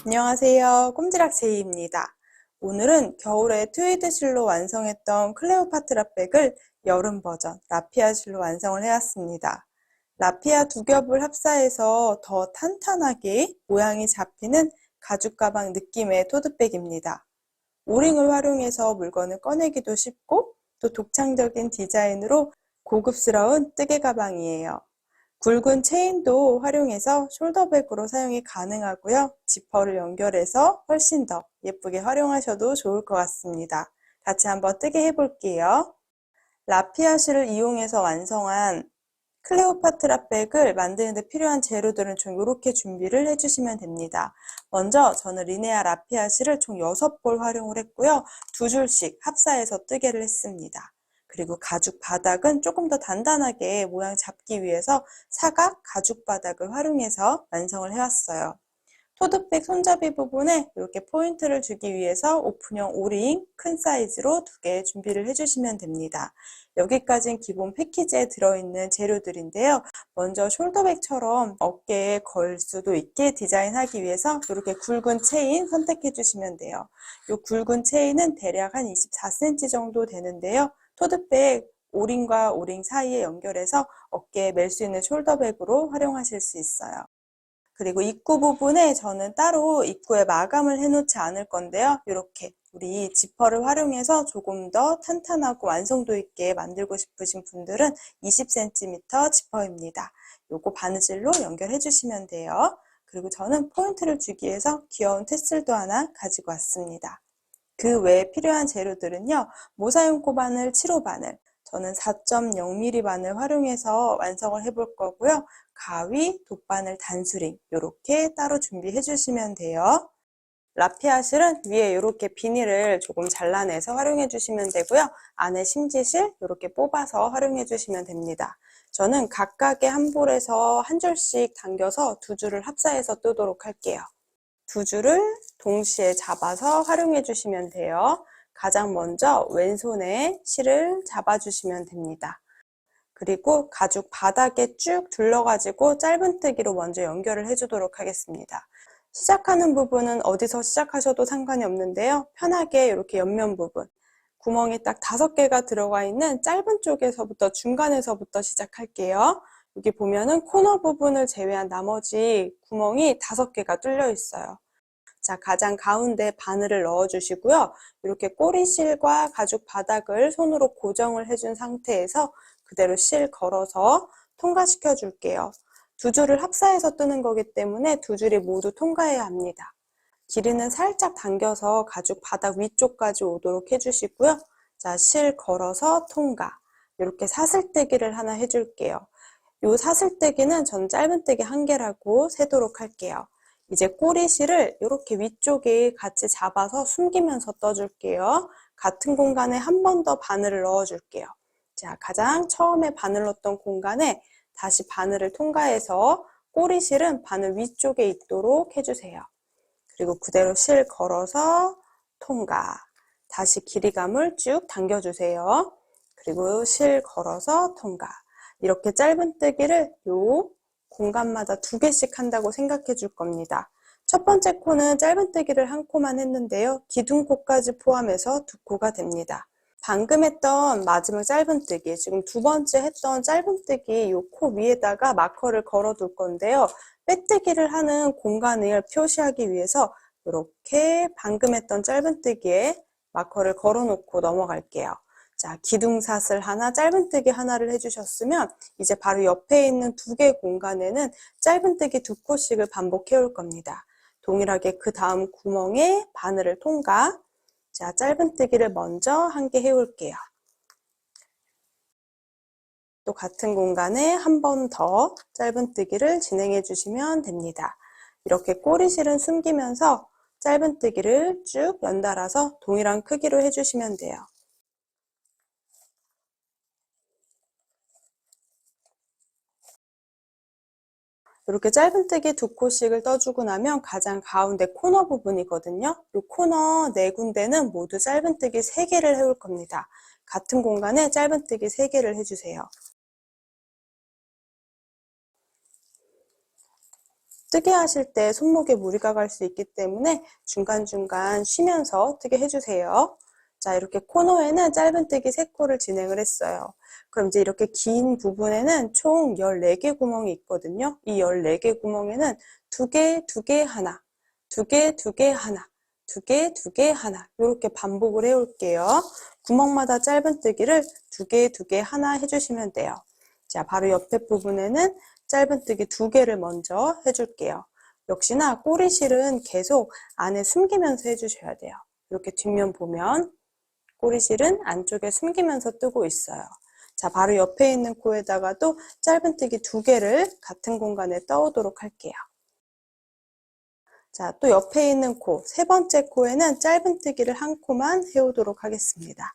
안녕하세요. 꼼지락 제이입니다. 오늘은 겨울에 트위드 실로 완성했던 클레오파트라 백을 여름 버전 라피아 실로 완성을 해왔습니다. 라피아 두 겹을 합사해서 더 탄탄하게 모양이 잡히는 가죽 가방 느낌의 토드백입니다. 오링을 활용해서 물건을 꺼내기도 쉽고 또 독창적인 디자인으로 고급스러운 뜨개 가방이에요. 굵은 체인도 활용해서 숄더백으로 사용이 가능하고요. 지퍼를 연결해서 훨씬 더 예쁘게 활용하셔도 좋을 것 같습니다. 같이 한번 뜨개 해볼게요. 라피아 실을 이용해서 완성한 클레오파트라 백을 만드는 데 필요한 재료들은 총 이렇게 준비를 해주시면 됩니다. 먼저 저는 리네아 라피아 실을 총 6볼 활용을 했고요. 2줄씩 합사해서 뜨개를 했습니다. 그리고 가죽 바닥은 조금 더 단단하게 모양 잡기 위해서 사각 가죽 바닥을 활용해서 완성을 해왔어요. 토드백 손잡이 부분에 이렇게 포인트를 주기 위해서 오픈형 오링 큰 사이즈로 2개 준비를 해주시면 됩니다. 여기까지는 기본 패키지에 들어있는 재료들인데요. 먼저 숄더백처럼 어깨에 걸 수도 있게 디자인하기 위해서 이렇게 굵은 체인 선택해 주시면 돼요. 이 굵은 체인은 대략 한 24cm 정도 되는데요. 토드백 오링과 오링 사이에 연결해서 어깨에 멜 수 있는 숄더백으로 활용하실 수 있어요. 그리고 입구 부분에 저는 따로 입구에 마감을 해놓지 않을 건데요. 이렇게 우리 지퍼를 활용해서 조금 더 탄탄하고 완성도 있게 만들고 싶으신 분들은 20cm 지퍼입니다. 요거 바느질로 연결해 주시면 돼요. 그리고 저는 포인트를 주기 위해서 귀여운 테슬도 하나 가지고 왔습니다. 그 외에 필요한 재료들은요. 모사용 코바늘 7호 바늘, 저는 4.0mm 바늘 활용해서 완성을 해볼 거고요. 가위, 돗바늘, 단수링 이렇게 따로 준비해 주시면 돼요. 라피아 실은 위에 이렇게 비닐을 조금 잘라내서 활용해 주시면 되고요. 안에 심지실 이렇게 뽑아서 활용해 주시면 됩니다. 저는 각각의 한 볼에서 한 줄씩 당겨서 2줄을 합사해서 뜨도록 할게요. 2줄을 동시에 잡아서 활용해 주시면 돼요. 가장 먼저 왼손에 실을 잡아주시면 됩니다. 그리고 가죽 바닥에 쭉 둘러가지고 짧은뜨기로 먼저 연결을 해주도록 하겠습니다. 시작하는 부분은 어디서 시작하셔도 상관이 없는데요. 편하게 이렇게 옆면 부분, 구멍이 딱 5개가 들어가 있는 짧은 쪽에서부터 중간에서부터 시작할게요. 여기 보면은 코너 부분을 제외한 나머지 구멍이 5개가 뚫려 있어요. 자, 가장 가운데 바늘을 넣어주시고요. 이렇게 꼬리실과 가죽 바닥을 손으로 고정을 해준 상태에서 그대로 실 걸어서 통과시켜 줄게요. 2줄을 합사해서 뜨는 거기 때문에 2줄이 모두 통과해야 합니다. 길이는 살짝 당겨서 가죽 바닥 위쪽까지 오도록 해주시고요. 자, 실 걸어서 통과. 이렇게 사슬뜨기를 하나 해줄게요. 이 사슬뜨기는 전 짧은뜨기 1개라고 세도록 할게요. 이제 꼬리실을 이렇게 위쪽에 같이 잡아서 숨기면서 떠줄게요. 같은 공간에 한 번 더 바늘을 넣어줄게요. 자, 가장 처음에 바늘 넣었던 공간에 다시 바늘을 통과해서 꼬리실은 바늘 위쪽에 있도록 해주세요. 그리고 그대로 실 걸어서 통과. 다시 길이감을 쭉 당겨주세요. 그리고 실 걸어서 통과. 이렇게 짧은뜨기를 요 공간마다 2개씩 한다고 생각해 줄 겁니다. 첫 번째 코는 짧은뜨기를 1코만 했는데요. 기둥코까지 포함해서 2코가 됩니다. 방금 했던 마지막 짧은뜨기, 지금 2번째 했던 짧은뜨기 요 코 위에다가 마커를 걸어 둘 건데요. 빼뜨기를 하는 공간을 표시하기 위해서 이렇게 방금 했던 짧은뜨기에 마커를 걸어 놓고 넘어갈게요. 자, 기둥사슬 하나, 짧은뜨기 하나를 해주셨으면 이제 바로 옆에 있는 2개 공간에는 짧은뜨기 2코씩을 반복해 올 겁니다. 동일하게 그 다음 구멍에 바늘을 통과. 자, 짧은뜨기를 먼저 1개 해올게요. 또 같은 공간에 한 번 더 짧은뜨기를 진행해 주시면 됩니다. 이렇게 꼬리실은 숨기면서 짧은뜨기를 쭉 연달아서 동일한 크기로 해주시면 돼요. 이렇게 짧은뜨기 2코씩을 떠주고 나면 가장 가운데 코너 부분이거든요. 이 코너 4군데는 모두 짧은뜨기 3개를 해올 겁니다. 같은 공간에 짧은뜨기 3개를 해주세요. 뜨개 하실 때 손목에 무리가 갈 수 있기 때문에 중간중간 쉬면서 뜨개 해주세요. 자, 이렇게 코너에는 짧은뜨기 3코를 진행을 했어요. 그럼 이제 이렇게 긴 부분에는 총 14개 구멍이 있거든요. 이 14개 구멍에는 2개, 2개, 하나, 2개, 2개, 하나, 2개, 2개, 하나 이렇게 반복을 해올게요. 구멍마다 짧은뜨기를 2개, 2개, 하나 해주시면 돼요. 자, 바로 옆에 부분에는 짧은뜨기 2개를 먼저 해줄게요. 역시나 꼬리실은 계속 안에 숨기면서 해주셔야 돼요. 이렇게 뒷면 보면 꼬리실은 안쪽에 숨기면서 뜨고 있어요. 자, 바로 옆에 있는 코에다가도 짧은뜨기 2개를 같은 공간에 떠오도록 할게요. 자, 또 옆에 있는 코, 3번째 코에는 짧은뜨기를 1코만 해오도록 하겠습니다.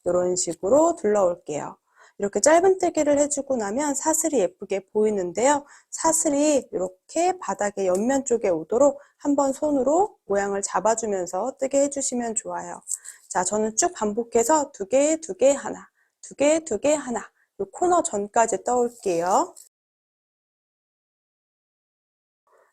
이런 식으로 둘러올게요. 이렇게 짧은뜨기를 해주고 나면 사슬이 예쁘게 보이는데요. 사슬이 이렇게 바닥에 옆면 쪽에 오도록 한번 손으로 모양을 잡아주면서 뜨게 해주시면 좋아요. 자, 저는 쭉 반복해서 2개, 2개, 하나, 2개, 2개, 하나 이 코너 전까지 떠올게요.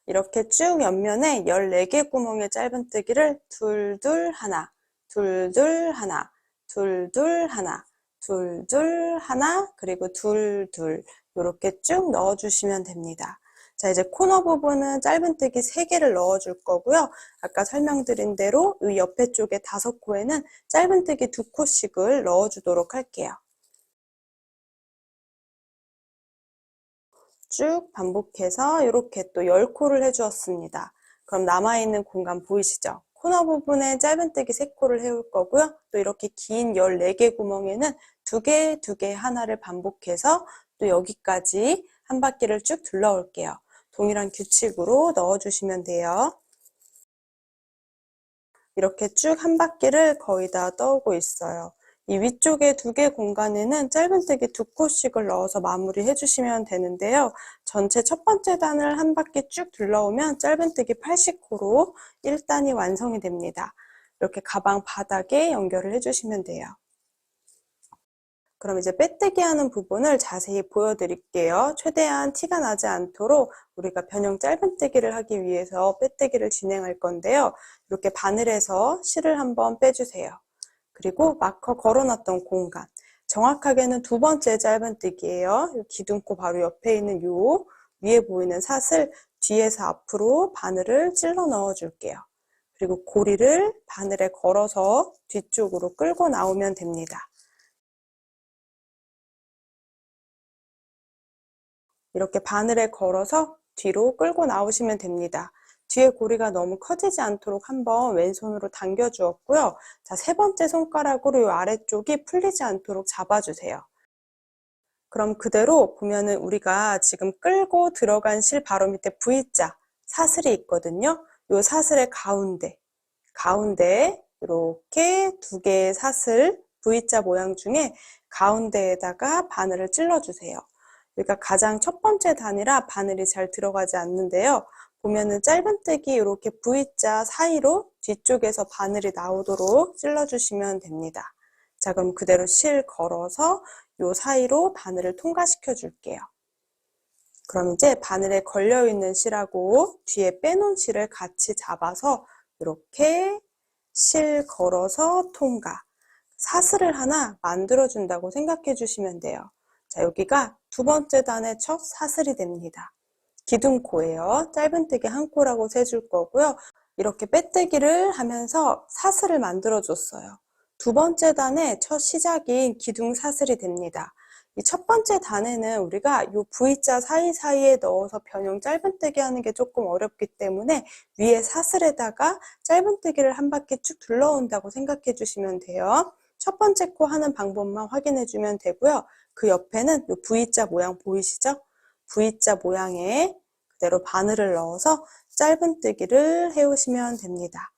이렇게 쭉 옆면에 14개 구멍의 짧은뜨기를 둘둘 하나, 둘둘 하나, 둘둘 하나, 둘둘 하나, 그리고 둘둘 이렇게 쭉 넣어주시면 됩니다. 자, 이제 코너 부분은 짧은뜨기 3개를 넣어줄 거고요. 아까 설명드린 대로 이 옆에 쪽에 5코에는 짧은뜨기 2코씩을 넣어주도록 할게요. 쭉 반복해서 이렇게 또 10코를 해주었습니다. 그럼 남아있는 공간 보이시죠? 코너 부분에 짧은뜨기 3코를 해올 거고요. 또 이렇게 긴 14개 구멍에는 2개, 2개, 하나를 반복해서 또 여기까지 한 바퀴를 쭉 둘러올게요. 동일한 규칙으로 넣어주시면 돼요. 이렇게 쭉 한 바퀴를 거의 다 떠오고 있어요. 이 위쪽에 2개 공간에는 짧은뜨기 2코씩을 넣어서 마무리 해주시면 되는데요. 전체 첫 번째 단을 한 바퀴 쭉 둘러오면 짧은뜨기 80코로 1단이 완성이 됩니다. 이렇게 가방 바닥에 연결을 해주시면 돼요. 그럼 이제 빼뜨기 하는 부분을 자세히 보여드릴게요. 최대한 티가 나지 않도록 우리가 변형 짧은뜨기를 하기 위해서 빼뜨기를 진행할 건데요. 이렇게 바늘에서 실을 한번 빼주세요. 그리고 마커 걸어놨던 공간, 정확하게는 2번째 짧은뜨기예요. 기둥코 바로 옆에 있는 요 위에 보이는 사슬 뒤에서 앞으로 바늘을 찔러 넣어줄게요. 그리고 고리를 바늘에 걸어서 뒤쪽으로 끌고 나오면 됩니다. 이렇게 바늘에 걸어서 뒤로 끌고 나오시면 됩니다. 뒤에 고리가 너무 커지지 않도록 한번 왼손으로 당겨 주었고요. 자, 3번째 손가락으로 이 아래쪽이 풀리지 않도록 잡아주세요. 그럼 그대로 보면은 우리가 지금 끌고 들어간 실 바로 밑에 V자 사슬이 있거든요. 이 사슬의 가운데 이렇게 2개의 사슬 V자 모양 중에 가운데에다가 바늘을 찔러주세요. 여기가 가장 첫 번째 단이라 바늘이 잘 들어가지 않는데요. 보면은 짧은뜨기 이렇게 V자 사이로 뒤쪽에서 바늘이 나오도록 찔러주시면 됩니다. 자, 그럼 그대로 실 걸어서 요 사이로 바늘을 통과시켜 줄게요. 그럼 이제 바늘에 걸려있는 실하고 뒤에 빼놓은 실을 같이 잡아서 이렇게 실 걸어서 통과. 사슬을 하나 만들어준다고 생각해 주시면 돼요. 자, 여기가 2번째 단의 첫 사슬이 됩니다. 기둥코예요. 짧은뜨기 1코라고 세줄 거고요. 이렇게 빼뜨기를 하면서 사슬을 만들어 줬어요. 2번째 단의 첫 시작인 기둥 사슬이 됩니다. 이 첫 번째 단에는 우리가 이 V자 사이사이에 넣어서 변형 짧은뜨기 하는 게 조금 어렵기 때문에 위에 사슬에다가 짧은뜨기를 한 바퀴 쭉 둘러온다고 생각해 주시면 돼요. 첫 번째 코 하는 방법만 확인해 주면 되고요. 그 옆에는 이 V자 모양 보이시죠? V자 모양에 그대로 바늘을 넣어서 짧은뜨기를 해오시면 됩니다.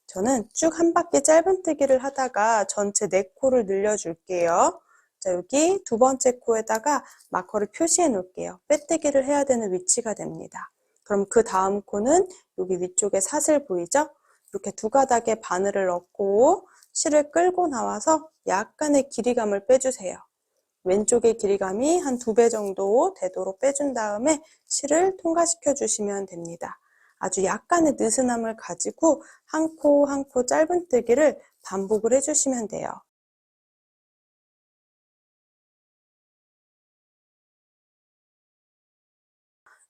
저는 쭉 한 바퀴 짧은뜨기를 하다가 전체 4코를 늘려줄게요. 자, 여기 2번째 코에다가 마커를 표시해 놓을게요. 빼뜨기를 해야 되는 위치가 됩니다. 그럼 그 다음 코는 여기 위쪽에 사슬 보이죠? 이렇게 2가닥의 바늘을 넣고 실을 끌고 나와서 약간의 길이감을 빼주세요. 왼쪽의 길이감이 한 2배 정도 되도록 빼준 다음에 실을 통과시켜 주시면 됩니다. 아주 약간의 느슨함을 가지고 한 코 한 코 짧은뜨기를 반복을 해주시면 돼요.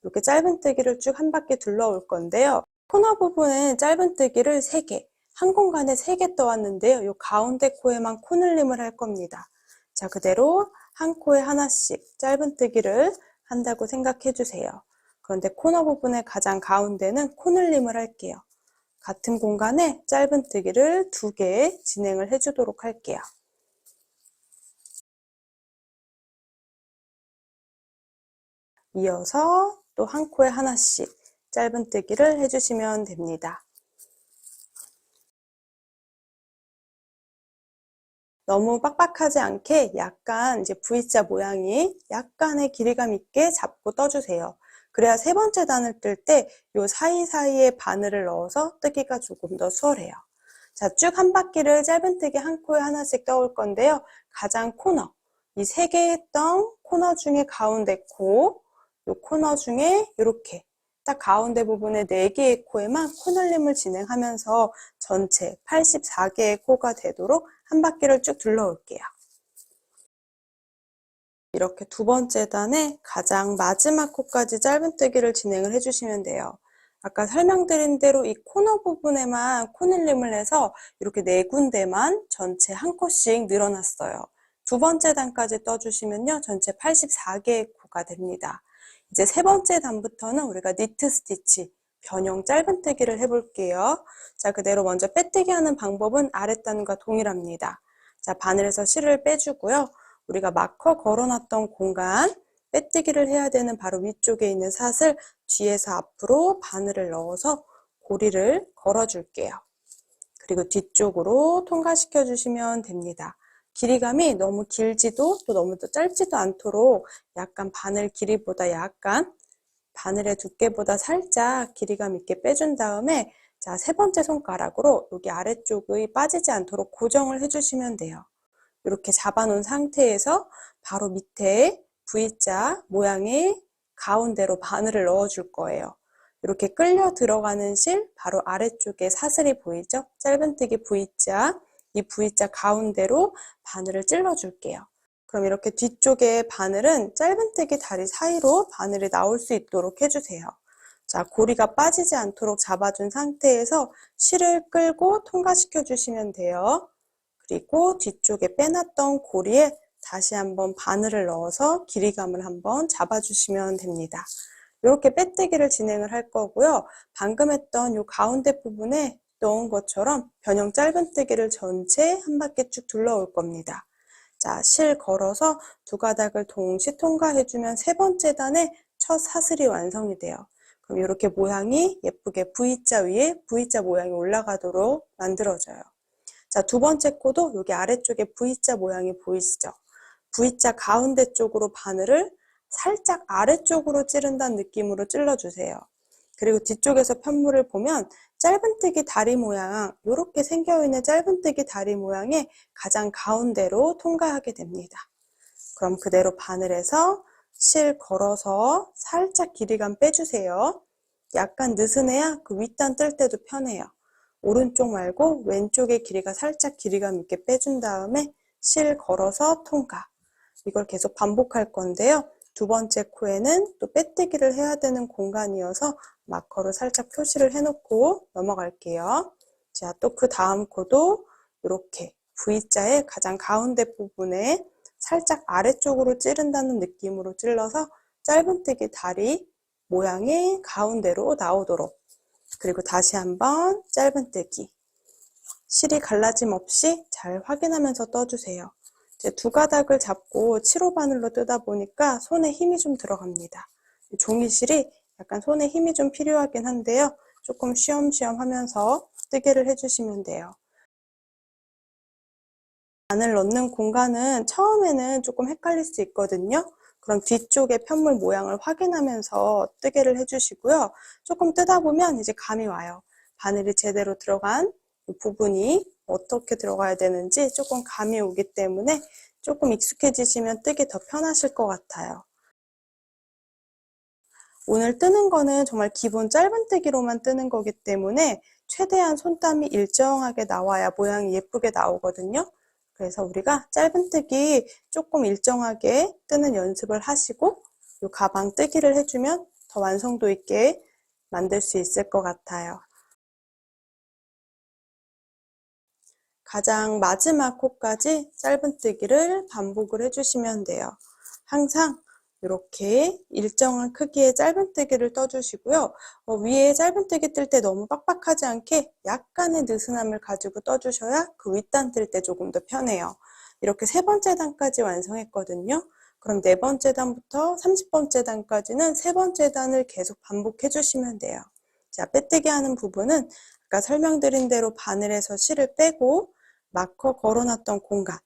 이렇게 짧은뜨기를 쭉 한 바퀴 둘러올 건데요. 코너 부분에 짧은뜨기를 3개, 한 공간에 3개 떠왔는데요. 이 가운데 코에만 코늘림을 할 겁니다. 자, 그대로 한 코에 하나씩 짧은뜨기를 한다고 생각해 주세요. 그런데 코너 부분의 가장 가운데는 코늘림을 할게요. 같은 공간에 짧은뜨기를 2개 진행을 해주도록 할게요. 이어서 또 한 코에 하나씩 짧은뜨기를 해주시면 됩니다. 너무 빡빡하지 않게 약간 이제 V자 모양이 약간의 길이감 있게 잡고 떠주세요. 그래야 세 번째 단을 뜰 때 이 사이사이에 바늘을 넣어서 뜨기가 조금 더 수월해요. 자, 쭉 한 바퀴를 짧은뜨기 한 코에 하나씩 떠올 건데요. 가장 코너, 이 3개 했던 코너 중에 가운데 코, 이 코너 중에 이렇게 딱 가운데 부분에 4개의 코에만 코늘림을 진행하면서 전체 84개의 코가 되도록 한 바퀴를 쭉 둘러올게요. 이렇게 2번째 단에 가장 마지막 코까지 짧은뜨기를 진행을 해주시면 돼요. 아까 설명드린 대로 이 코너 부분에만 코늘림을 해서 이렇게 4군데만 전체 한 코씩 늘어났어요. 2번째 단까지 떠주시면요, 전체 84개의 코가 됩니다. 이제 3번째 단부터는 우리가 니트 스티치, 변형 짧은뜨기를 해볼게요. 자, 그대로 먼저 빼뜨기 하는 방법은 아랫단과 동일합니다. 자, 바늘에서 실을 빼주고요. 우리가 마커 걸어놨던 공간, 빼뜨기를 해야 되는 바로 위쪽에 있는 삿을 뒤에서 앞으로 바늘을 넣어서 고리를 걸어줄게요. 그리고 뒤쪽으로 통과시켜 주시면 됩니다. 길이감이 너무 길지도 또 너무 짧지도 않도록 약간 바늘 길이보다 약간 바늘의 두께보다 살짝 길이감 있게 빼준 다음에 자, 3번째 손가락으로 여기 아래쪽이 빠지지 않도록 고정을 해주시면 돼요. 이렇게 잡아놓은 상태에서 바로 밑에 V자 모양의 가운데로 바늘을 넣어줄 거예요. 이렇게 끌려 들어가는 실 바로 아래쪽에 사슬이 보이죠? 짧은뜨기 V자, 이 V자 가운데로 바늘을 찔러줄게요. 그럼 이렇게 뒤쪽에 바늘은 짧은뜨기 다리 사이로 바늘이 나올 수 있도록 해주세요. 자, 고리가 빠지지 않도록 잡아준 상태에서 실을 끌고 통과시켜 주시면 돼요. 그리고 뒤쪽에 빼놨던 고리에 다시 한번 바늘을 넣어서 길이감을 한번 잡아주시면 됩니다. 이렇게 빼뜨기를 진행을 할 거고요. 방금 했던 이 가운데 부분에 넣은 것처럼 변형 짧은뜨기를 전체 한 바퀴 쭉 둘러올 겁니다. 자, 실 걸어서 2가닥을 동시 통과해주면 3번째 단에 첫 사슬이 완성이 돼요. 그럼 이렇게 모양이 예쁘게 V자 위에 V자 모양이 올라가도록 만들어져요. 자, 2번째 코도 여기 아래쪽에 V자 모양이 보이시죠? V자 가운데 쪽으로 바늘을 살짝 아래쪽으로 찌른다는 느낌으로 찔러주세요. 그리고 뒤쪽에서 편물을 보면 짧은뜨기 다리 모양, 이렇게 생겨있는 짧은뜨기 다리 모양의 가장 가운데로 통과하게 됩니다. 그럼 그대로 바늘에서 실 걸어서 살짝 길이감 빼주세요. 약간 느슨해야 그 윗단 뜰 때도 편해요. 오른쪽 말고 왼쪽의 길이가 살짝 길이감 있게 빼준 다음에 실 걸어서 통과. 이걸 계속 반복할 건데요. 2번째 코에는 또 빼뜨기를 해야 되는 공간이어서 마커로 살짝 표시를 해놓고 넘어갈게요. 자, 또 그 다음 코도 이렇게 V자의 가장 가운데 부분에 살짝 아래쪽으로 찌른다는 느낌으로 찔러서 짧은뜨기 다리 모양의 가운데로 나오도록, 그리고 다시 한번 짧은뜨기, 실이 갈라짐 없이 잘 확인하면서 떠주세요. 이제 2가닥을 잡고 7호 바늘로 뜨다 보니까 손에 힘이 좀 들어갑니다. 종이실이 약간 손에 힘이 좀 필요하긴 한데요. 조금 쉬엄쉬엄 하면서 뜨개를 해주시면 돼요. 바늘 넣는 공간은 처음에는 조금 헷갈릴 수 있거든요. 그럼 뒤쪽에 편물 모양을 확인하면서 뜨개를 해주시고요. 조금 뜨다 보면 이제 감이 와요. 바늘이 제대로 들어간 이 부분이 어떻게 들어가야 되는지 조금 감이 오기 때문에 조금 익숙해지시면 뜨기 더 편하실 것 같아요. 오늘 뜨는 거는 정말 기본 짧은뜨기로만 뜨는 거기 때문에 최대한 손땀이 일정하게 나와야 모양이 예쁘게 나오거든요. 그래서 우리가 짧은뜨기 조금 일정하게 뜨는 연습을 하시고 이 가방 뜨기를 해주면 더 완성도 있게 만들 수 있을 것 같아요. 가장 마지막 코까지 짧은뜨기를 반복을 해주시면 돼요. 항상 이렇게 일정한 크기의 짧은뜨기를 떠주시고요. 위에 짧은뜨기 뜰 때 너무 빡빡하지 않게 약간의 느슨함을 가지고 떠주셔야 그 윗단 뜰 때 조금 더 편해요. 이렇게 3번째 단까지 완성했거든요. 그럼 4번째 단부터 30번째 단까지는 3번째 단을 계속 반복해 주시면 돼요. 자, 빼뜨기 하는 부분은 아까 설명드린 대로 바늘에서 실을 빼고 마커 걸어놨던 공간,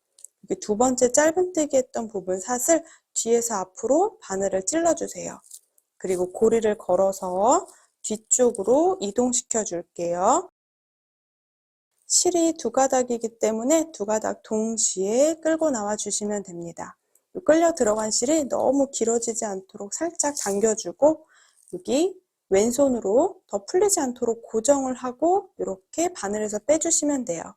여기 2번째 짧은뜨기 했던 부분 삿을 뒤에서 앞으로 바늘을 찔러주세요. 그리고 고리를 걸어서 뒤쪽으로 이동시켜 줄게요. 실이 2가닥이기 때문에 2가닥 동시에 끌고 나와 주시면 됩니다. 끌려 들어간 실이 너무 길어지지 않도록 살짝 당겨주고 여기 왼손으로 더 풀리지 않도록 고정을 하고 이렇게 바늘에서 빼주시면 돼요.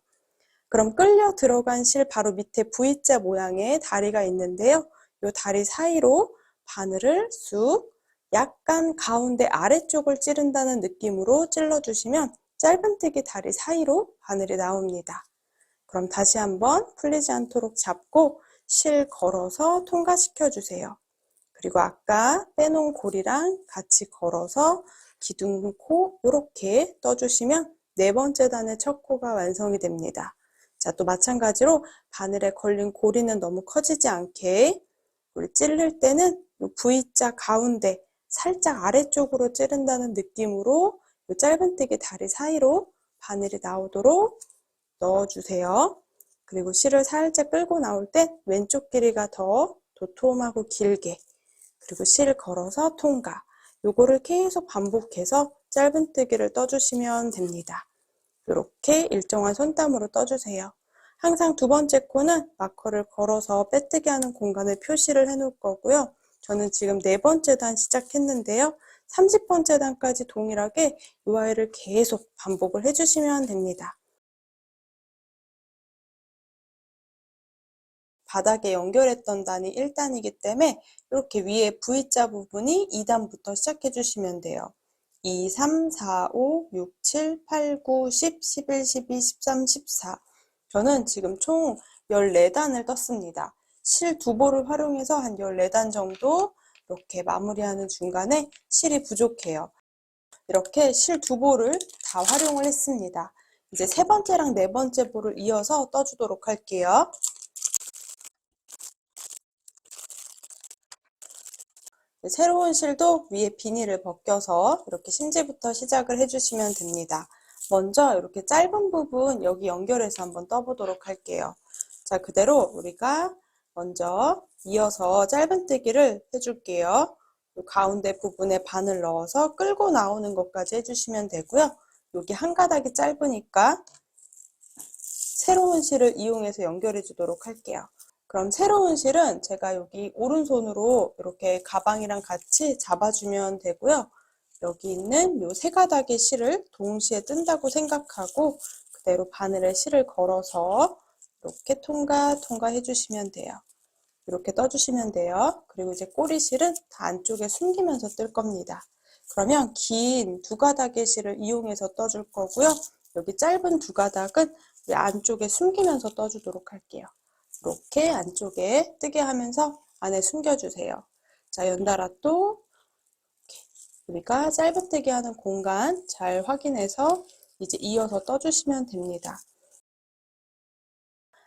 그럼 끌려 들어간 실 바로 밑에 V자 모양의 다리가 있는데요. 이 다리 사이로 바늘을 쑥 약간 가운데 아래쪽을 찌른다는 느낌으로 찔러주시면 짧은뜨기 다리 사이로 바늘이 나옵니다. 그럼 다시 한번 풀리지 않도록 잡고 실 걸어서 통과시켜 주세요. 그리고 아까 빼놓은 고리랑 같이 걸어서 기둥코 이렇게 떠주시면 4번째 단의 첫 코가 완성이 됩니다. 자, 또 마찬가지로 바늘에 걸린 고리는 너무 커지지 않게 우리 찌를 때는 V자 가운데 살짝 아래쪽으로 찌른다는 느낌으로 이 짧은뜨기 다리 사이로 바늘이 나오도록 넣어주세요. 그리고 실을 살짝 끌고 나올 때 왼쪽 길이가 더 도톰하고 길게 그리고 실 걸어서 통과. 요거를 계속 반복해서 짧은뜨기를 떠주시면 됩니다. 이렇게 일정한 손땀으로 떠주세요. 항상 2번째 코는 마커를 걸어서 빼뜨기 하는 공간을 표시를 해 놓을 거고요. 저는 지금 4번째 단 시작했는데요. 30번째 단까지 동일하게 이 아이를 계속 반복을 해주시면 됩니다. 바닥에 연결했던 단이 1단이기 때문에 이렇게 위에 V자 부분이 2단부터 시작해 주시면 돼요. 2, 3, 4, 5, 6, 7, 8, 9, 10, 11, 12, 13, 14. 저는 지금 총 14단을 떴습니다. 실 2볼을 활용해서 한 14단 정도 이렇게 마무리하는 중간에 실이 부족해요. 이렇게 실 2볼을 다 활용을 했습니다. 이제 3번째랑 4번째 볼을 이어서 떠주도록 할게요. 새로운 실도 위에 비닐을 벗겨서 이렇게 심지부터 시작을 해주시면 됩니다. 먼저 이렇게 짧은 부분 여기 연결해서 한번 떠보도록 할게요. 자, 그대로 우리가 먼저 이어서 짧은뜨기를 해줄게요. 가운데 부분에 바늘 넣어서 끌고 나오는 것까지 해주시면 되고요. 여기 한 가닥이 짧으니까 새로운 실을 이용해서 연결해 주도록 할게요. 그럼 새로운 실은 제가 여기 오른손으로 이렇게 가방이랑 같이 잡아주면 되고요. 여기 있는 요 3가닥의 실을 동시에 뜬다고 생각하고 그대로 바늘에 실을 걸어서 이렇게 통과 해주시면 돼요. 이렇게 떠주시면 돼요. 그리고 이제 꼬리실은 다 안쪽에 숨기면서 뜰 겁니다. 그러면 긴 2가닥의 실을 이용해서 떠줄 거고요. 여기 짧은 2가닥은 우리 안쪽에 숨기면서 떠주도록 할게요. 이렇게 안쪽에 뜨게 하면서 안에 숨겨주세요. 자, 연달아 또 우리가 짧은뜨기 하는 공간 잘 확인해서 이제 이어서 떠주시면 됩니다.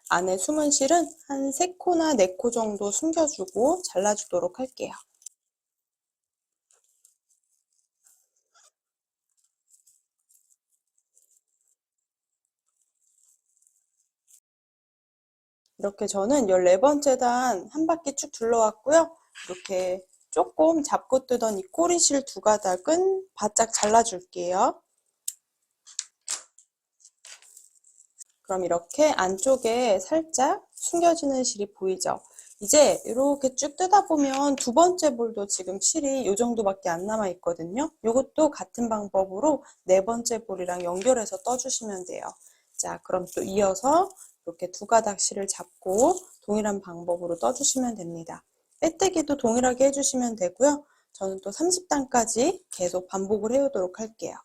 안에 숨은 실은 한 3코나 4코 정도 숨겨주고 잘라주도록 할게요. 이렇게 저는 14번째 단 한 바퀴 쭉 둘러왔고요. 이렇게 조금 잡고 뜨던 이 꼬리실 2가닥은 바짝 잘라줄게요. 그럼 이렇게 안쪽에 살짝 숨겨지는 실이 보이죠? 이제 이렇게 쭉 뜯다 보면 두 번째 볼도 지금 실이 이 정도밖에 안 남아 있거든요. 이것도 같은 방법으로 네 번째 볼이랑 연결해서 떠주시면 돼요. 자, 그럼 또 이어서 이렇게 두 가닥 실을 잡고 동일한 방법으로 떠주시면 됩니다. 빼뜨기도 동일하게 해주시면 되고요. 저는 또 30단까지 계속 반복을 해오도록 할게요.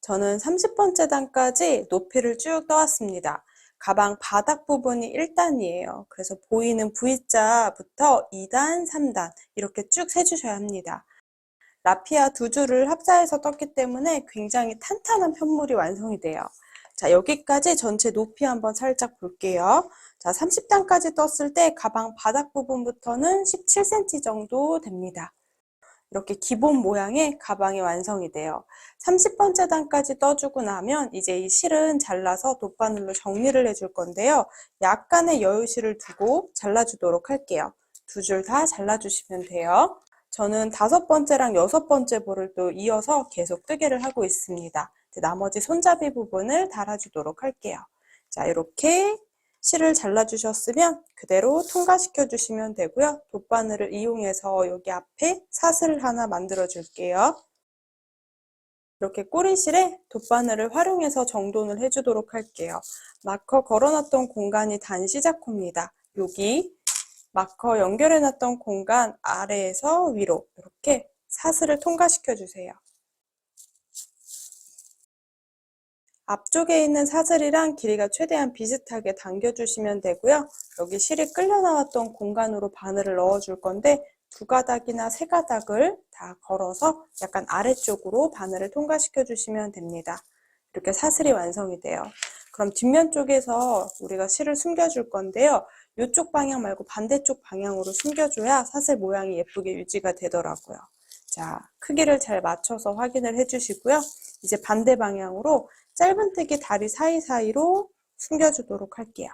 저는 30번째 단까지 높이를 쭉 떠왔습니다. 가방 바닥 부분이 1단이에요. 그래서 보이는 V자부터 2단, 3단 이렇게 쭉 세주셔야 합니다. 라피아 두 줄을 합사해서 떴기 때문에 굉장히 탄탄한 편물이 완성이 돼요. 자, 여기까지 전체 높이 한번 살짝 볼게요. 자, 30단까지 떴을 때 가방 바닥 부분부터는 17cm 정도 됩니다. 이렇게 기본 모양의 가방이 완성이 돼요. 30번째 단까지 떠주고 나면 이제 이 실은 잘라서 돗바늘로 정리를 해줄 건데요. 약간의 여유실을 두고 잘라주도록 할게요. 두 줄 다 잘라주시면 돼요. 저는 5번째랑 6번째 볼을 또 이어서 계속 뜨개를 하고 있습니다. 나머지 손잡이 부분을 달아주도록 할게요. 자, 이렇게 실을 잘라주셨으면 그대로 통과시켜 주시면 되고요. 돗바늘을 이용해서 여기 앞에 사슬을 하나 만들어 줄게요. 이렇게 꼬리실에 돗바늘을 활용해서 정돈을 해주도록 할게요. 마커 걸어놨던 공간이 단 시작호입니다. 여기 마커 연결해놨던 공간 아래에서 위로 이렇게 사슬을 통과시켜 주세요. 앞쪽에 있는 사슬이랑 길이가 최대한 비슷하게 당겨주시면 되고요. 여기 실이 끌려 나왔던 공간으로 바늘을 넣어줄 건데 두 가닥이나 세 가닥을 다 걸어서 약간 아래쪽으로 바늘을 통과시켜 주시면 됩니다. 이렇게 사슬이 완성이 돼요. 그럼 뒷면 쪽에서 우리가 실을 숨겨줄 건데요. 이쪽 방향 말고 반대쪽 방향으로 숨겨줘야 사슬 모양이 예쁘게 유지가 되더라고요. 자, 크기를 잘 맞춰서 확인을 해주시고요. 이제 반대 방향으로 짧은뜨기 다리 사이사이로 숨겨주도록 할게요.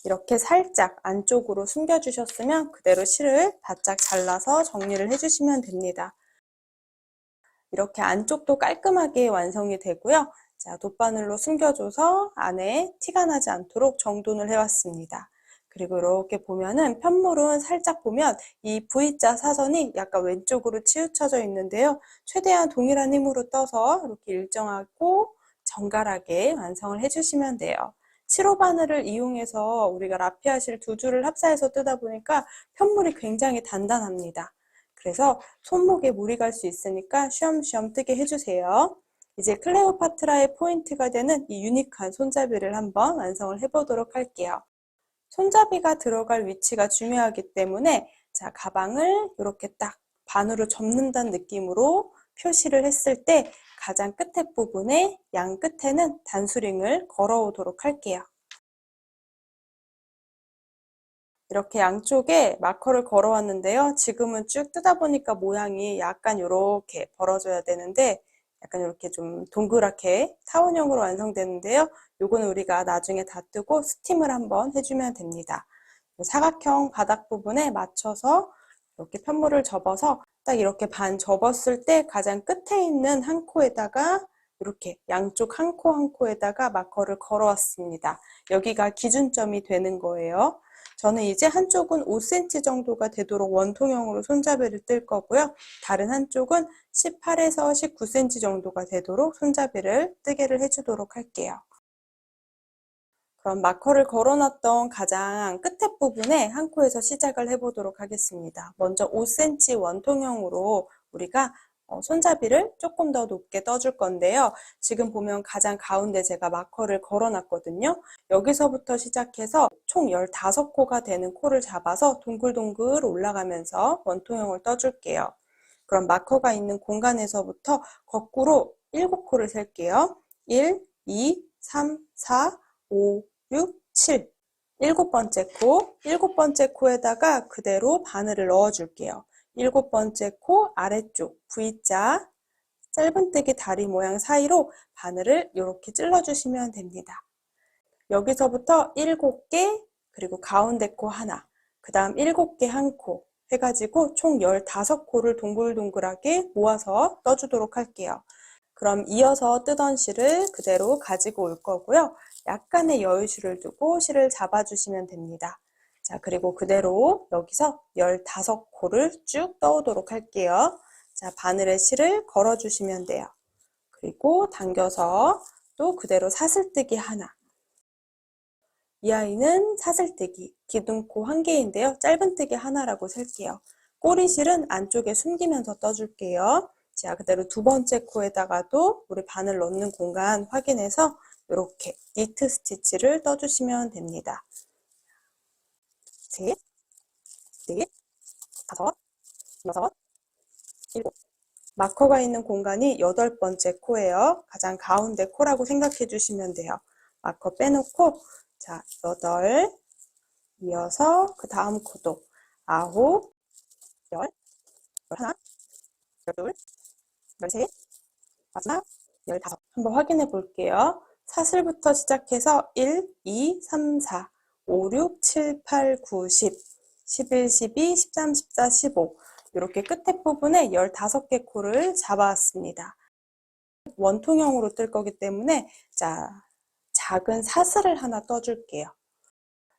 이렇게 살짝 안쪽으로 숨겨주셨으면 그대로 실을 바짝 잘라서 정리를 해주시면 됩니다. 이렇게 안쪽도 깔끔하게 완성이 되고요. 자, 돗바늘로 숨겨줘서 안에 티가 나지 않도록 정돈을 해왔습니다. 그리고 이렇게 보면은 편물은 살짝 보면 이 V자 사선이 약간 왼쪽으로 치우쳐져 있는데요. 최대한 동일한 힘으로 떠서 이렇게 일정하고 정갈하게 완성을 해주시면 돼요. 7호 바늘을 이용해서 우리가 라피아 실 두 줄을 합사해서 뜨다 보니까 편물이 굉장히 단단합니다. 그래서 손목에 무리 갈 수 있으니까 쉬엄쉬엄 뜨게 해주세요. 이제 클레오파트라의 포인트가 되는 이 유니크한 손잡이를 한번 완성을 해보도록 할게요. 손잡이가 들어갈 위치가 중요하기 때문에 자, 가방을 이렇게 딱 반으로 접는다는 느낌으로 표시를 했을 때 가장 끝에 부분에 양 끝에는 단수링을 걸어오도록 할게요. 이렇게 양쪽에 마커를 걸어왔는데요. 지금은 쭉 뜨다 보니까 모양이 약간 이렇게 벌어져야 되는데 약간 이렇게 좀 동그랗게 타원형으로 완성되는데요. 요거는 우리가 나중에 다 뜨고 스팀을 한번 해주면 됩니다. 사각형 바닥 부분에 맞춰서 이렇게 편물을 접어서 딱 이렇게 반 접었을 때 가장 끝에 있는 한 코에다가 이렇게 양쪽 한 코 한 코에다가 마커를 걸어왔습니다. 여기가 기준점이 되는 거예요. 저는 이제 한쪽은 5cm 정도가 되도록 원통형으로 손잡이를 뜰 거고요. 다른 한쪽은 18에서 19cm 정도가 되도록 손잡이를 뜨개를 해주도록 할게요. 그럼 마커를 걸어놨던 가장 끝에 부분에 한 코에서 시작을 해보도록 하겠습니다. 먼저 5cm 원통형으로 우리가 손잡이를 조금 더 높게 떠줄 건데요. 지금 보면 가장 가운데 제가 마커를 걸어놨거든요. 여기서부터 시작해서 총 15코가 되는 코를 잡아서 동글동글 올라가면서 원통형을 떠줄게요. 그럼 마커가 있는 공간에서부터 거꾸로 7코를 셀게요. 1, 2, 3, 4, 5, 6, 7. 7번째 코, 7번째 코에다가 그대로 바늘을 넣어줄게요. 7번째 코 아래쪽 V자 짧은뜨기 다리 모양 사이로 바늘을 이렇게 찔러주시면 됩니다. 여기서부터 7개, 그리고 가운데 코 하나, 그 다음 7개 한 코, 해가지고 총 15코를 동글동글하게 모아서 떠주도록 할게요. 그럼 이어서 뜨던 실을 그대로 가지고 올 거고요. 약간의 여유실을 두고 실을 잡아주시면 됩니다. 자, 그리고 그대로 여기서 15코를 쭉 떠오도록 할게요. 자, 바늘에 실을 걸어주시면 돼요. 그리고 당겨서 또 그대로 사슬뜨기 하나. 이 아이는 사슬뜨기, 기둥코 1개인데요. 짧은뜨기 하나라고 셀게요. 꼬리실은 안쪽에 숨기면서 떠줄게요. 자, 그대로 두 번째 코에다가도 우리 바늘 넣는 공간 확인해서 이렇게 니트 스티치를 떠주시면 됩니다. 셋, 넷, 다섯, 여섯, 일곱. 마커가 있는 공간이 8번째 코예요. 가장 가운데 코라고 생각해 주시면 돼요. 마커 빼놓고 자, 8, 이어서 그 다음 코도 9, 10, 11, 12, 13, 마지막 15. 한번 확인해 볼게요. 사슬부터 시작해서 1, 2, 3, 4, 5, 6, 7, 8, 9, 10, 11, 12, 13, 14, 15 이렇게 끝에 부분에 15개 코를 잡아왔습니다. 원통형으로 뜰 거기 때문에 자, 작은 사슬을 하나 떠줄게요.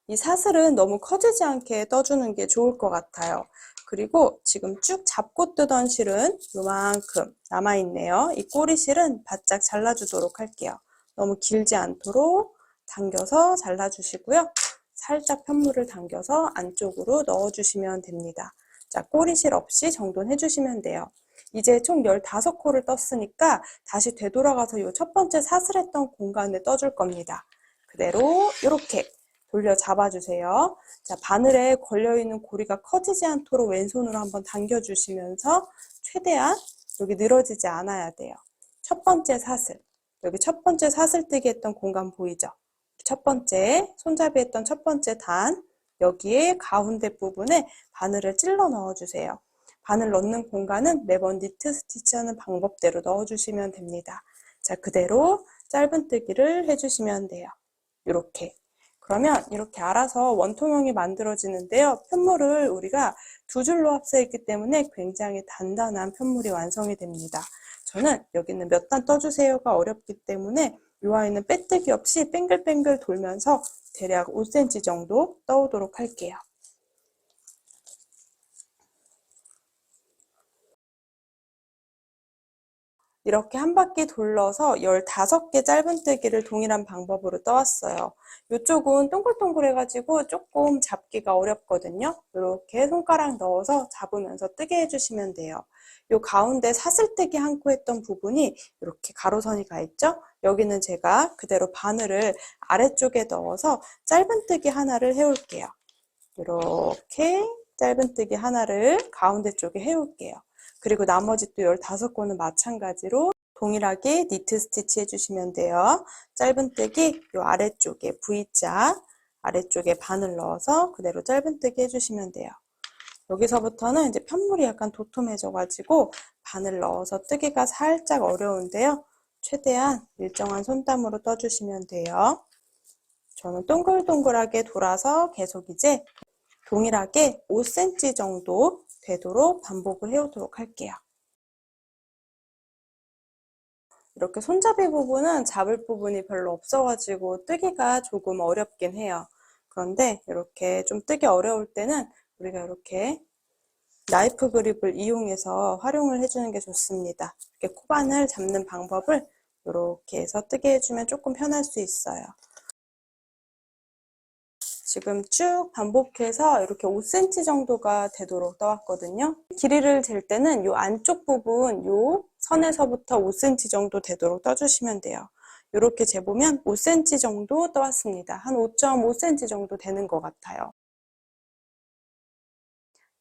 이 사슬은 너무 커지지 않게 떠주는 게 좋을 것 같아요. 그리고 지금 쭉 잡고 뜨던 실은 요만큼 남아있네요. 이 꼬리실은 바짝 잘라주도록 할게요. 너무 길지 않도록 당겨서 잘라주시고요. 살짝 편물을 당겨서 안쪽으로 넣어주시면 됩니다. 자, 꼬리실 없이 정돈해주시면 돼요. 이제 총 15코를 떴으니까 다시 되돌아가서 이 첫 번째 사슬했던 공간에 떠줄 겁니다. 그대로 이렇게 돌려 잡아주세요. 자, 바늘에 걸려있는 고리가 커지지 않도록 왼손으로 한번 당겨주시면서 최대한 여기 늘어지지 않아야 돼요. 첫 번째 사슬, 여기 첫 번째 사슬뜨기 했던 공간 보이죠? 첫 번째, 손잡이 했던 첫 번째 단, 여기에 가운데 부분에 바늘을 찔러 넣어주세요. 바늘 넣는 공간은 매번 니트 스티치하는 방법대로 넣어주시면 됩니다. 자, 그대로 짧은뜨기를 해주시면 돼요. 이렇게. 그러면 이렇게 알아서 원통형이 만들어지는데요. 편물을 우리가 두 줄로 합세했기 때문에 굉장히 단단한 편물이 완성이 됩니다. 저는 여기는 몇 단 떠주세요가 어렵기 때문에 이 아이는 빼뜨기 없이 뱅글뱅글 돌면서 대략 5cm 정도 떠오도록 할게요. 이렇게 한 바퀴 돌려서 15개 짧은뜨기를 동일한 방법으로 떠왔어요. 이쪽은 동글동글해가지고 조금 잡기가 어렵거든요. 이렇게 손가락 넣어서 잡으면서 뜨게 해주시면 돼요. 이 가운데 사슬뜨기 한 코 했던 부분이 이렇게 가로선이 가 있죠? 여기는 제가 그대로 바늘을 아래쪽에 넣어서 짧은뜨기 하나를 해올게요. 이렇게 짧은뜨기 하나를 가운데 쪽에 해올게요. 그리고 나머지 또 15코는 마찬가지로 동일하게 니트 스티치 해주시면 돼요. 짧은뜨기 요 아래쪽에 V자 아래쪽에 바늘 넣어서 그대로 짧은뜨기 해주시면 돼요. 여기서부터는 이제 편물이 약간 도톰해져 가지고 바늘 넣어서 뜨기가 살짝 어려운데요. 최대한 일정한 손땀으로 떠주시면 돼요. 저는 동글동글하게 돌아서 계속 이제 동일하게 5cm 정도 되도록 반복을 해오도록 할게요. 이렇게 손잡이 부분은 잡을 부분이 별로 없어가지고 뜨기가 조금 어렵긴 해요. 그런데 이렇게 좀 뜨기 어려울 때는 우리가 이렇게 나이프 그립을 이용해서 활용을 해주는 게 좋습니다. 이렇게 코바늘 잡는 방법을 이렇게 해서 뜨게 해주면 조금 편할 수 있어요. 지금 쭉 반복해서 이렇게 5cm 정도가 되도록 떠왔거든요. 길이를 잴 때는 이 안쪽 부분, 이 선에서부터 5cm 정도 되도록 떠주시면 돼요. 이렇게 재보면 5cm 정도 떠왔습니다. 한 5.5cm 정도 되는 것 같아요.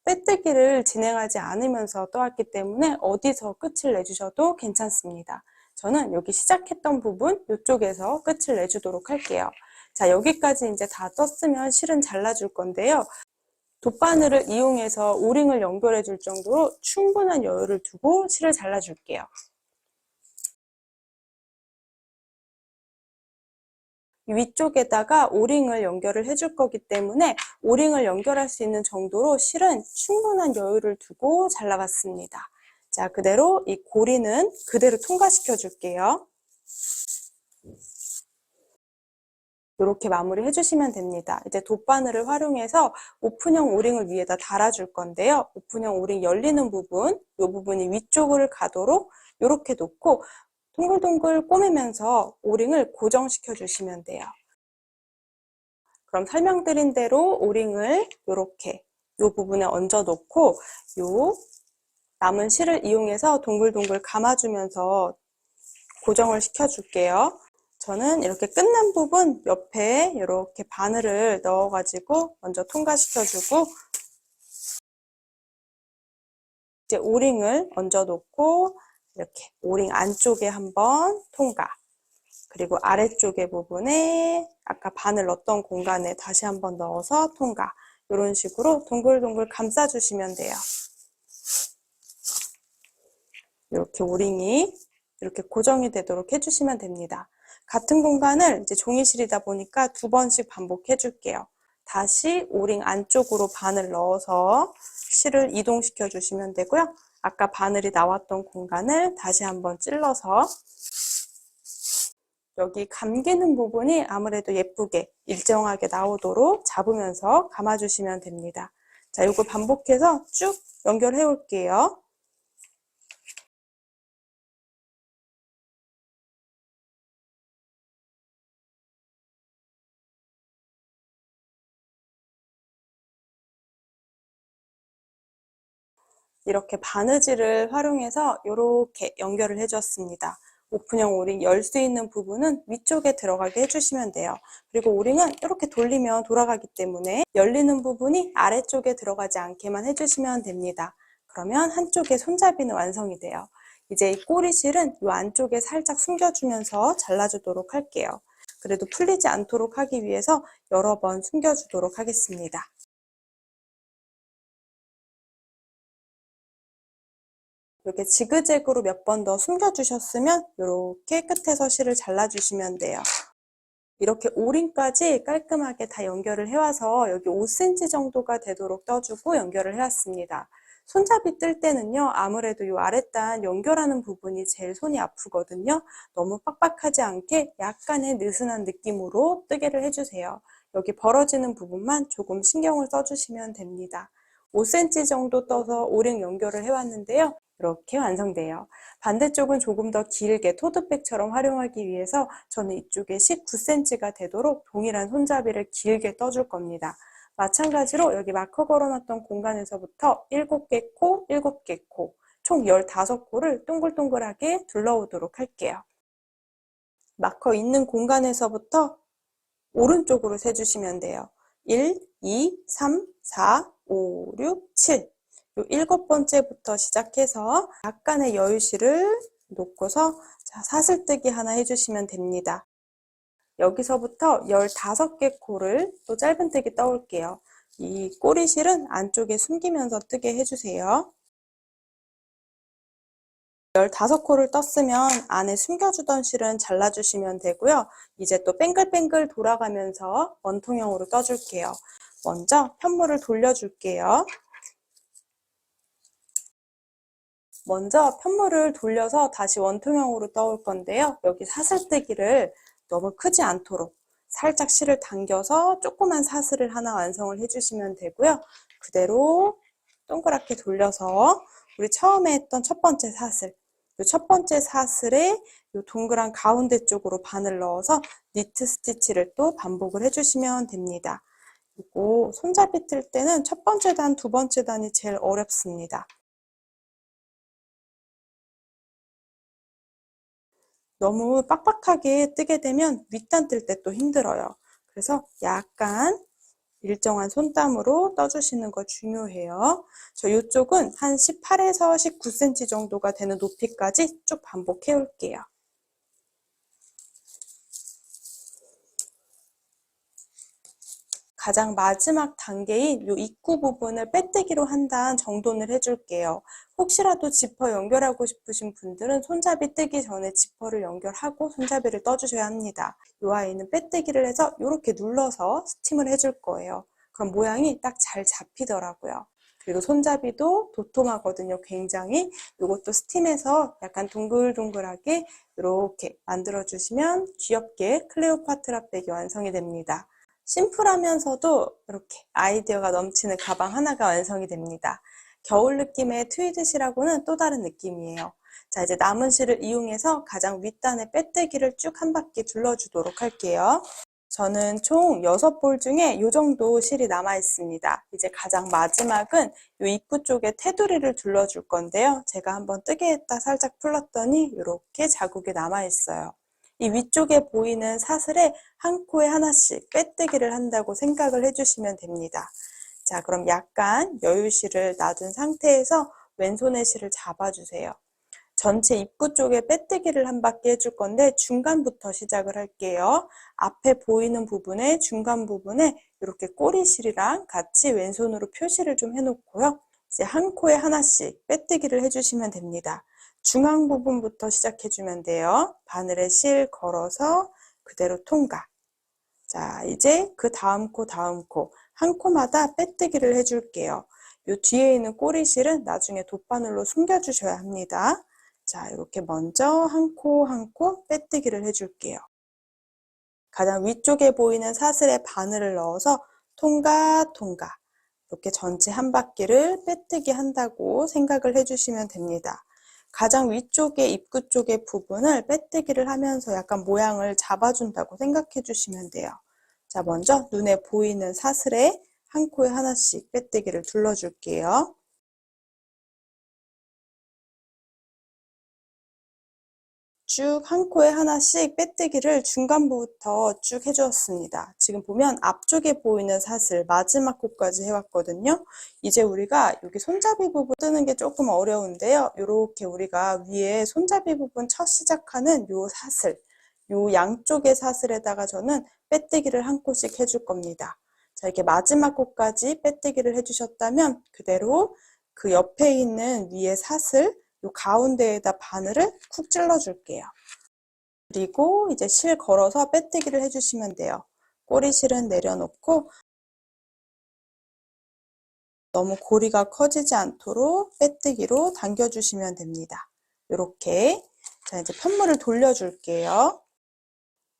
빼뜨기를 진행하지 않으면서 떠왔기 때문에 어디서 끝을 내주셔도 괜찮습니다. 저는 여기 시작했던 부분, 이쪽에서 끝을 내주도록 할게요. 자, 여기까지 이제 다 떴으면 실은 잘라줄 건데요. 돗바늘을 이용해서 오링을 연결해 줄 정도로 충분한 여유를 두고 실을 잘라줄게요. 위쪽에다가 오링을 연결을 해줄 거기 때문에 오링을 연결할 수 있는 정도로 실은 충분한 여유를 두고 잘라봤습니다. 자, 그대로 이 고리는 그대로 통과시켜 줄게요. 이렇게 마무리 해주시면 됩니다. 이제 돗바늘을 활용해서 오픈형 오링을 위에다 달아줄 건데요. 오픈형 오링 열리는 부분, 이 부분이 위쪽을 가도록 이렇게 놓고 동글동글 꼬매면서 오링을 고정시켜 주시면 돼요. 그럼 설명드린 대로 오링을 이렇게 이 부분에 얹어 놓고 이 남은 실을 이용해서 동글동글 감아주면서 고정을 시켜줄게요. 저는 이렇게 끝난 부분 옆에 이렇게 바늘을 넣어가지고 먼저 통과시켜주고 이제 오링을 얹어 놓고 이렇게 오링 안쪽에 한번 통과, 그리고 아래쪽의 부분에 아까 바늘 넣었던 공간에 다시 한번 넣어서 통과, 이런 식으로 동글동글 감싸주시면 돼요. 이렇게 오링이 이렇게 고정이 되도록 해주시면 됩니다. 같은 공간을 이제 종이실이다 보니까 2번씩 반복해 줄게요. 다시 오링 안쪽으로 바늘 넣어서 실을 이동시켜 주시면 되고요. 아까 바늘이 나왔던 공간을 다시 한번 찔러서 여기 감기는 부분이 아무래도 예쁘게 일정하게 나오도록 잡으면서 감아주시면 됩니다. 자, 이거 반복해서 쭉 연결해 올게요. 이렇게 바느질을 활용해서 이렇게 연결을 해줬습니다. 오픈형 오링 열 수 있는 부분은 위쪽에 들어가게 해주시면 돼요. 그리고 오링은 이렇게 돌리면 돌아가기 때문에 열리는 부분이 아래쪽에 들어가지 않게만 해주시면 됩니다. 그러면 한쪽의 손잡이는 완성이 돼요. 이제 이 꼬리실은 이 안쪽에 살짝 숨겨주면서 잘라주도록 할게요. 그래도 풀리지 않도록 하기 위해서 여러 번 숨겨주도록 하겠습니다. 이렇게 지그재그로 몇 번 더 숨겨주셨으면 이렇게 끝에서 실을 잘라주시면 돼요. 이렇게 오링까지 깔끔하게 다 연결을 해와서 여기 5cm 정도가 되도록 떠주고 연결을 해왔습니다. 손잡이 뜰 때는요, 아무래도 이 아랫단 연결하는 부분이 제일 손이 아프거든요. 너무 빡빡하지 않게 약간의 느슨한 느낌으로 뜨개를 해주세요. 여기 벌어지는 부분만 조금 신경을 써주시면 됩니다. 5cm 정도 떠서 오링 연결을 해왔는데요. 이렇게 완성돼요. 반대쪽은 조금 더 길게 토트백처럼 활용하기 위해서 저는 이쪽에 19cm가 되도록 동일한 손잡이를 길게 떠줄 겁니다. 마찬가지로 여기 마커 걸어놨던 공간에서부터 7개 코, 7개 코, 총 15코를 동글동글하게 둘러오도록 할게요. 마커 있는 공간에서부터 오른쪽으로 세주시면 돼요. 1, 2, 3, 4, 5, 6, 7. 요 7번째부터 시작해서 약간의 여유실을 놓고서 자, 사슬뜨기 하나 해주시면 됩니다. 여기서부터 15개 코를 또 짧은뜨기 떠올게요. 이 꼬리실은 안쪽에 숨기면서 뜨게 해주세요. 15코를 떴으면 안에 숨겨주던 실은 잘라주시면 되고요. 이제 또 뱅글뱅글 돌아가면서 원통형으로 떠줄게요. 먼저 편물을 돌려줄게요. 먼저 편물을 돌려서 다시 원통형으로 떠올 건데요. 여기 사슬뜨기를 너무 크지 않도록 살짝 실을 당겨서 조그만 사슬을 하나 완성을 해주시면 되고요. 그대로 동그랗게 돌려서 우리 처음에 했던 첫 번째 사슬, 이 첫 번째 사슬에 이 동그란 가운데 쪽으로 바늘 넣어서 니트 스티치를 또 반복을 해주시면 됩니다. 그리고 손잡이 뜰 때는 첫 번째 단, 두 번째 단이 제일 어렵습니다. 너무 빡빡하게 뜨게 되면 윗단 뜰 때 또 힘들어요. 그래서 약간 일정한 손땀으로 떠주시는 거 중요해요. 저 이쪽은 한 18에서 19cm 정도가 되는 높이까지 쭉 반복해 올게요. 가장 마지막 단계인 이 입구 부분을 빼뜨기로 한 다음 정돈을 해줄게요. 혹시라도 지퍼 연결하고 싶으신 분들은 손잡이 뜨기 전에 지퍼를 연결하고 손잡이를 떠주셔야 합니다. 이 아이는 빼뜨기를 해서 이렇게 눌러서 스팀을 해줄 거예요. 그럼 모양이 딱 잘 잡히더라고요. 그리고 손잡이도 도톰하거든요. 굉장히. 이것도 스팀해서 약간 동글동글하게 이렇게 만들어주시면 귀엽게 클레오파트라 백이 완성이 됩니다. 심플하면서도 이렇게 아이디어가 넘치는 가방 하나가 완성이 됩니다. 겨울 느낌의 트위드실하고는 또 다른 느낌이에요. 자, 이제 남은 실을 이용해서 가장 윗단의 빼뜨기를 쭉 한 바퀴 둘러주도록 할게요. 저는 총 6볼 중에 이 정도 실이 남아 있습니다. 이제 가장 마지막은 이 입구 쪽에 테두리를 둘러줄 건데요. 제가 한번 뜨개 했다 살짝 풀렀더니 이렇게 자국이 남아 있어요. 이 위쪽에 보이는 사슬에 한 코에 하나씩 빼뜨기를 한다고 생각을 해주시면 됩니다. 자, 그럼 약간 여유실을 놔둔 상태에서 왼손의 실을 잡아주세요. 전체 입구 쪽에 빼뜨기를 한 바퀴 해줄 건데 중간부터 시작을 할게요. 앞에 보이는 부분에 중간 부분에 이렇게 꼬리실이랑 같이 왼손으로 표시를 좀 해놓고요. 이제 한 코에 하나씩 빼뜨기를 해주시면 됩니다. 중앙 부분부터 시작해주면 돼요. 바늘에 실 걸어서 그대로 통과. 자, 이제 그 다음 코, 한 코마다 빼뜨기를 해줄게요. 요 뒤에 있는 꼬리실은 나중에 돗바늘로 숨겨주셔야 합니다. 자, 이렇게 먼저 한 코 빼뜨기를 해줄게요. 가장 위쪽에 보이는 사슬에 바늘을 넣어서 통과. 이렇게 전체 한 바퀴를 빼뜨기 한다고 생각을 해주시면 됩니다. 가장 위쪽에 입구 쪽의 부분을 빼뜨기를 하면서 약간 모양을 잡아준다고 생각해 주시면 돼요. 자, 먼저 눈에 보이는 사슬에 한 코에 하나씩 빼뜨기를 둘러줄게요. 쭉 한 코에 하나씩 빼뜨기를 중간부터 쭉 해주었습니다. 지금 보면 앞쪽에 보이는 사슬 마지막 코까지 해왔거든요. 이제 우리가 여기 손잡이 부분 뜨는 게 조금 어려운데요. 이렇게 우리가 위에 손잡이 부분 첫 시작하는 요 사슬, 요 양쪽의 사슬에다가 저는 빼뜨기를 한 코씩 해줄 겁니다. 자, 이렇게 마지막 코까지 빼뜨기를 해주셨다면 그대로 그 옆에 있는 위에 사슬, 요 가운데에다 바늘을 쿡 찔러 줄게요. 그리고 이제 실 걸어서 빼뜨기를 해주시면 돼요. 꼬리실은 내려놓고 너무 고리가 커지지 않도록 빼뜨기로 당겨주시면 됩니다. 이렇게. 자, 이제 편물을 돌려줄게요.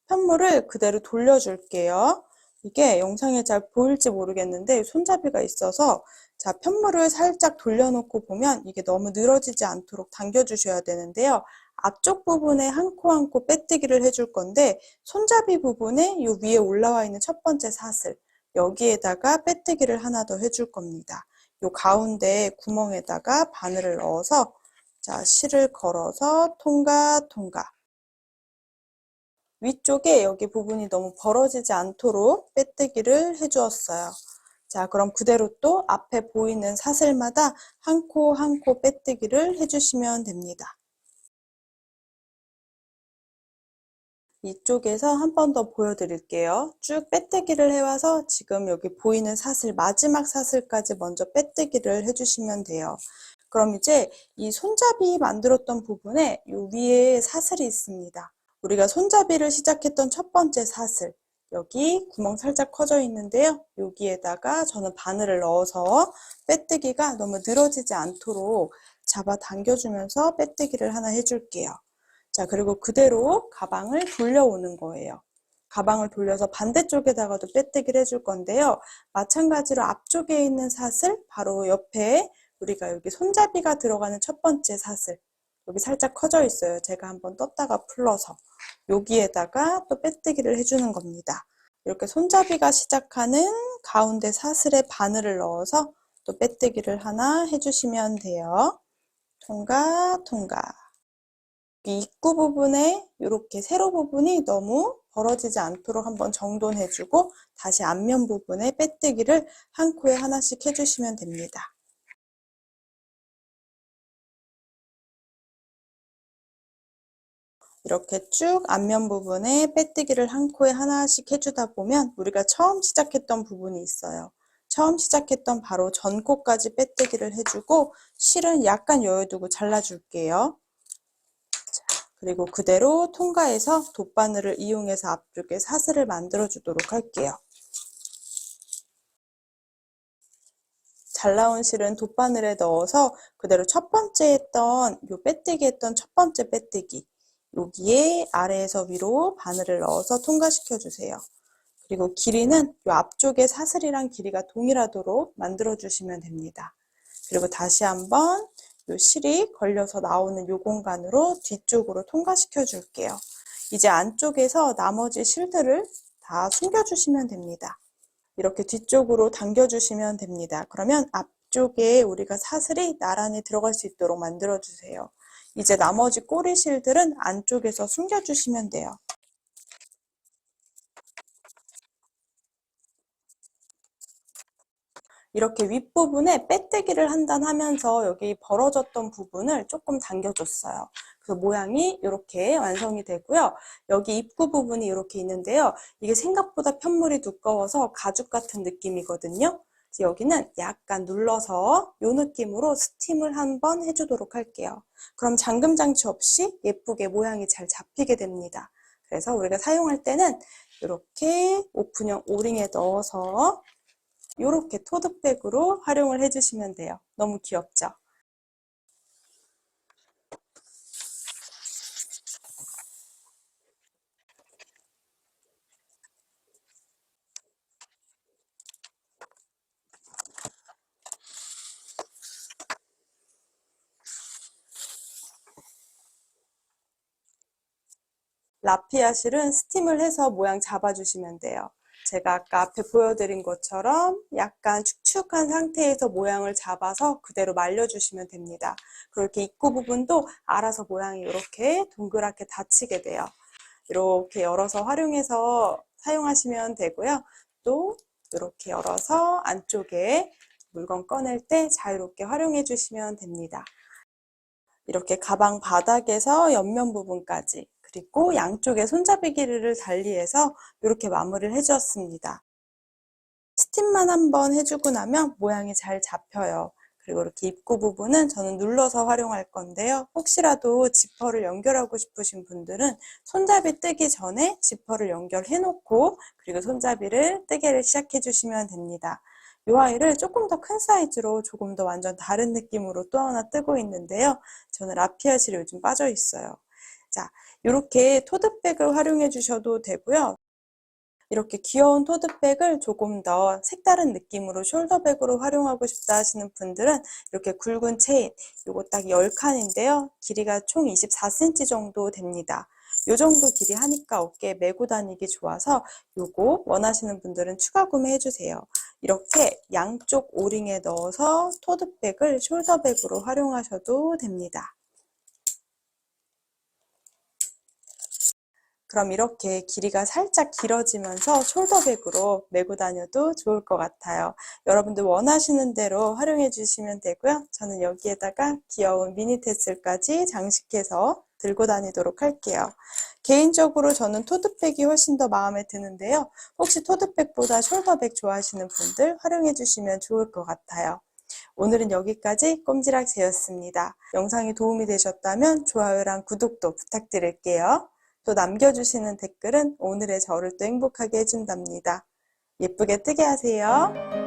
편물을 그대로 돌려줄게요. 이게 영상에 잘 보일지 모르겠는데 손잡이가 있어서 자, 편물을 살짝 돌려놓고 보면 이게 너무 늘어지지 않도록 당겨주셔야 되는데요. 앞쪽 부분에 한 코 한 코 빼뜨기를 해줄 건데 손잡이 부분에 이 위에 올라와 있는 첫 번째 사슬 여기에다가 빼뜨기를 하나 더 해줄 겁니다. 이 가운데 구멍에다가 바늘을 넣어서 자, 실을 걸어서 통과. 위쪽에 여기 부분이 너무 벌어지지 않도록 빼뜨기를 해주었어요. 자, 그럼 그대로 또 앞에 보이는 사슬마다 한 코 한 코 빼뜨기를 해주시면 됩니다. 이쪽에서 한 번 더 보여드릴게요. 쭉 빼뜨기를 해와서 지금 여기 보이는 사슬, 마지막 사슬까지 먼저 빼뜨기를 해주시면 돼요. 그럼 이제 이 손잡이 만들었던 부분에 이 위에 사슬이 있습니다. 우리가 손잡이를 시작했던 첫 번째 사슬, 여기 구멍 살짝 커져 있는데요. 여기에다가 저는 바늘을 넣어서 빼뜨기가 너무 늘어지지 않도록 잡아 당겨주면서 빼뜨기를 하나 해줄게요. 자, 그리고 그대로 가방을 돌려오는 거예요. 가방을 돌려서 반대쪽에다가도 빼뜨기를 해줄 건데요. 마찬가지로 앞쪽에 있는 사슬, 바로 옆에 우리가 여기 손잡이가 들어가는 첫 번째 사슬, 여기 살짝 커져 있어요. 제가 한번 떴다가 풀러서 여기에다가 또 빼뜨기를 해주는 겁니다. 이렇게 손잡이가 시작하는 가운데 사슬에 바늘을 넣어서 또 빼뜨기를 하나 해주시면 돼요. 통과. 이 입구 부분에 이렇게 세로 부분이 너무 벌어지지 않도록 한번 정돈해주고 다시 앞면 부분에 빼뜨기를 한 코에 하나씩 해주시면 됩니다. 이렇게 쭉 앞면 부분에 빼뜨기를 한 코에 하나씩 해주다 보면 우리가 처음 시작했던 부분이 있어요. 처음 시작했던 바로 전코까지 빼뜨기를 해주고 실은 약간 여유두고 잘라줄게요. 그리고 그대로 통과해서 돗바늘을 이용해서 앞쪽에 사슬을 만들어 주도록 할게요. 잘 나온 실은 돗바늘에 넣어서 그대로 첫 번째 했던 요 빼뜨기 했던 첫 번째 빼뜨기 여기에 아래에서 위로 바늘을 넣어서 통과시켜 주세요. 그리고 길이는 요 앞쪽에 사슬이랑 길이가 동일하도록 만들어 주시면 됩니다. 그리고 다시 한번 요 실이 걸려서 나오는 요 공간으로 뒤쪽으로 통과시켜 줄게요. 이제 안쪽에서 나머지 실들을 다 숨겨 주시면 됩니다. 이렇게 뒤쪽으로 당겨 주시면 됩니다. 그러면 앞쪽에 우리가 사슬이 나란히 들어갈 수 있도록 만들어 주세요. 이제 나머지 꼬리 실들은 안쪽에서 숨겨 주시면 돼요. 이렇게 윗부분에 빼뜨기를 한단하면서 여기 벌어졌던 부분을 조금 당겨줬어요. 그래서 모양이 이렇게 완성이 되고요. 여기 입구 부분이 이렇게 있는데요. 이게 생각보다 편물이 두꺼워서 가죽 같은 느낌이거든요. 그래서 여기는 약간 눌러서 이 느낌으로 스팀을 한번 해주도록 할게요. 그럼 잠금 장치 없이 예쁘게 모양이 잘 잡히게 됩니다. 그래서 우리가 사용할 때는 이렇게 오픈형 오링에 넣어서 이렇게 토드백으로 활용을 해주시면 돼요. 너무 귀엽죠? 라피아 실은 스팀을 해서 모양 잡아주시면 돼요. 제가 아까 앞에 보여드린 것처럼 약간 축축한 상태에서 모양을 잡아서 그대로 말려주시면 됩니다. 그렇게 입구 부분도 알아서 모양이 이렇게 동그랗게 닫히게 돼요. 이렇게 열어서 활용해서 사용하시면 되고요. 또 이렇게 열어서 안쪽에 물건 꺼낼 때 자유롭게 활용해 주시면 됩니다. 이렇게 가방 바닥에서 옆면 부분까지 그리고 양쪽에 손잡이 길이를 달리해서 이렇게 마무리를 해주었습니다. 스팀만 한번 해주고 나면 모양이 잘 잡혀요. 그리고 이렇게 입구 부분은 저는 눌러서 활용할 건데요. 혹시라도 지퍼를 연결하고 싶으신 분들은 손잡이 뜨기 전에 지퍼를 연결해 놓고 그리고 손잡이를 뜨개를 시작해 주시면 됩니다. 이 아이를 조금 더 큰 사이즈로 조금 더 완전 다른 느낌으로 또 하나 뜨고 있는데요. 저는 라피아 실이 요즘 빠져 있어요. 자, 이렇게 토드백을 활용해 주셔도 되고요. 이렇게 귀여운 토드백을 조금 더 색다른 느낌으로 숄더백으로 활용하고 싶다 하시는 분들은 이렇게 굵은 체인, 요거 딱 10칸인데요. 길이가 총 24cm 정도 됩니다. 요 정도 길이 하니까 어깨에 메고 다니기 좋아서 요거 원하시는 분들은 추가 구매해 주세요. 이렇게 양쪽 오링에 넣어서 토드백을 숄더백으로 활용하셔도 됩니다. 그럼 이렇게 길이가 살짝 길어지면서 숄더백으로 메고 다녀도 좋을 것 같아요. 여러분들 원하시는 대로 활용해 주시면 되고요. 저는 여기에다가 귀여운 미니 테슬까지 장식해서 들고 다니도록 할게요. 개인적으로 저는 토드백이 훨씬 더 마음에 드는데요. 혹시 토드백보다 숄더백 좋아하시는 분들 활용해 주시면 좋을 것 같아요. 오늘은 여기까지 꼼지락제였습니다. 영상이 도움이 되셨다면 좋아요랑 구독도 부탁드릴게요. 또 남겨주시는 댓글은 오늘의 저를 또 행복하게 해준답니다. 예쁘게 뜨게 하세요.